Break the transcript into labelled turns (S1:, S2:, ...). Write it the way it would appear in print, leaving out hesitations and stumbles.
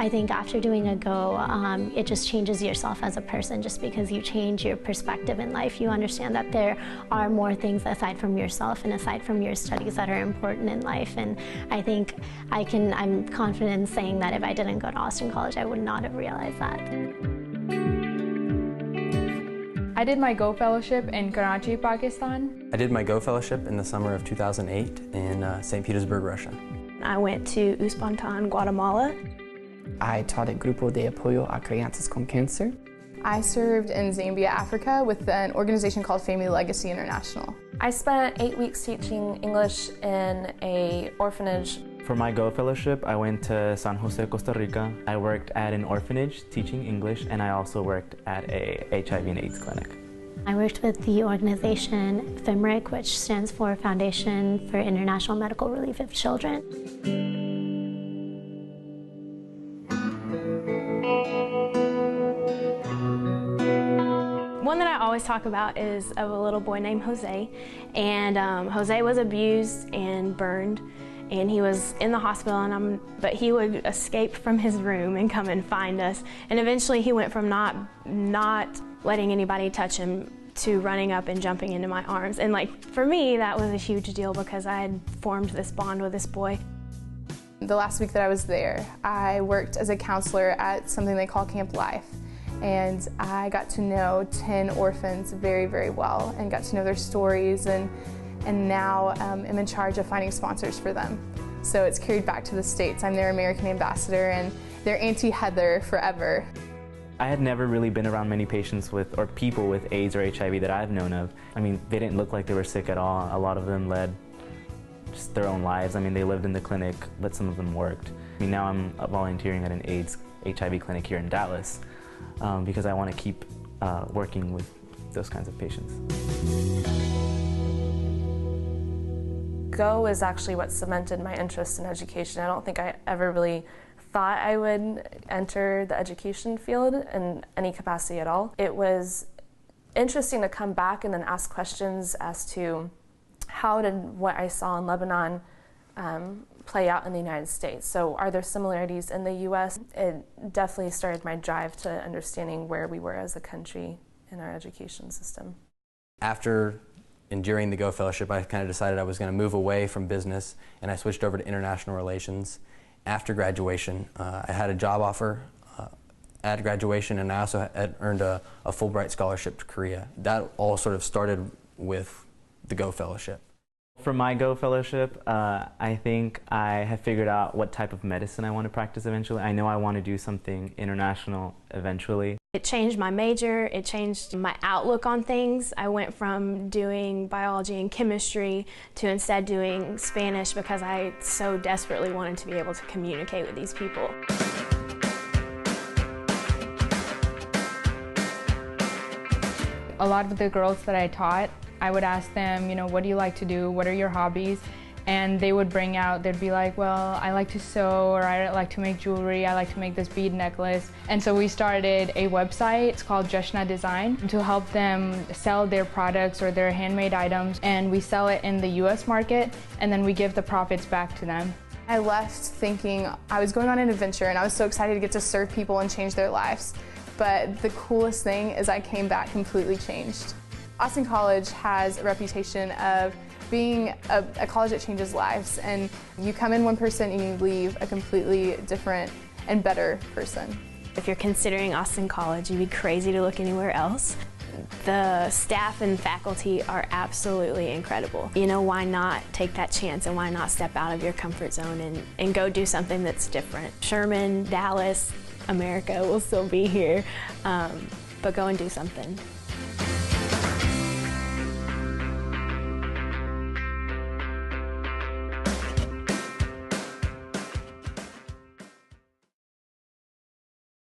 S1: I think after doing a Go, it just changes yourself as a person. Just because you change your perspective in life, you understand that there are more things aside from yourself and aside from your studies that are important in life. And I think I'm confident in saying that if I didn't go to Austin College, I would not have realized that.
S2: I did my Go Fellowship in Karachi, Pakistan.
S3: I did my Go Fellowship in the summer of 2008 in St. Petersburg, Russia.
S4: I went to Uspantan, Guatemala.
S5: I taught at Grupo de Apoyo a Crianças com Câncer.
S6: I served in Zambia, Africa with an organization called Family Legacy International.
S7: I spent 8 weeks teaching English in an orphanage.
S8: For my Go Fellowship, I went to San Jose, Costa Rica. I worked at an orphanage teaching English, and I also worked at a HIV and AIDS clinic.
S1: I worked with the organization FIMRIC, which stands for Foundation for International Medical Relief of Children.
S4: One that I always talk about is of a little boy named Jose, and Jose was abused and burned, and he was in the hospital, but he would escape from his room and come and find us, and eventually he went from not letting anybody touch him to running up and jumping into my arms. And like, for me, that was a huge deal because I had formed this bond with this boy.
S6: The last week that I was there, I worked as a counselor at something they call Camp Life. And I got to know 10 orphans very, very well and got to know their stories, and now am in charge of finding sponsors for them. So it's carried back to the States. I'm their American ambassador and their Auntie Heather forever.
S8: I had never really been around many patients or people with AIDS or HIV that I've known of. I mean, they didn't look like they were sick at all. A lot of them led just their own lives. I mean, they lived in the clinic, but some of them worked. I mean, now I'm volunteering at an AIDS HIV clinic here in Dallas because I want to keep working with those kinds of patients.
S7: Go is actually what cemented my interest in education. I don't think I ever really thought I would enter the education field in any capacity at all. It was interesting to come back and then ask questions as to how did what I saw in Lebanon play out in the United States. So are there similarities in the US? It definitely started my drive to understanding where we were as a country in our education system.
S3: After and during the Go Fellowship, I kind of decided I was going to move away from business, and I switched over to international relations. After graduation, I had a job offer at graduation, and I also had earned a Fulbright scholarship to Korea. That all sort of started with the Go Fellowship.
S8: For my Go Fellowship, I think I have figured out what type of medicine I want to practice eventually. I know I want to do something international eventually.
S4: It changed my major, it changed my outlook on things. I went from doing biology and chemistry to instead doing Spanish because I so desperately wanted to be able to communicate with these people.
S2: A lot of the girls that I taught, I would ask them, you know, what do you like to do? What are your hobbies? And they would bring out, they'd be like, well, I like to sew, or I like to make jewelry, I like to make this bead necklace. And so we started a website, it's called Jashna Design, to help them sell their products or their handmade items. And we sell it in the US market, and then we give the profits back to them.
S6: I left thinking I was going on an adventure, and I was so excited to get to serve people and change their lives. But the coolest thing is I came back completely changed. Austin College has a reputation of being a college that changes lives, and you come in one person and you leave a completely different and better person.
S4: If you're considering Austin College, you'd be crazy to look anywhere else. The staff and faculty are absolutely incredible. You know, why not take that chance, and why not step out of your comfort zone and go do something that's different? Sherman, Dallas, America will still be here, but go and do something.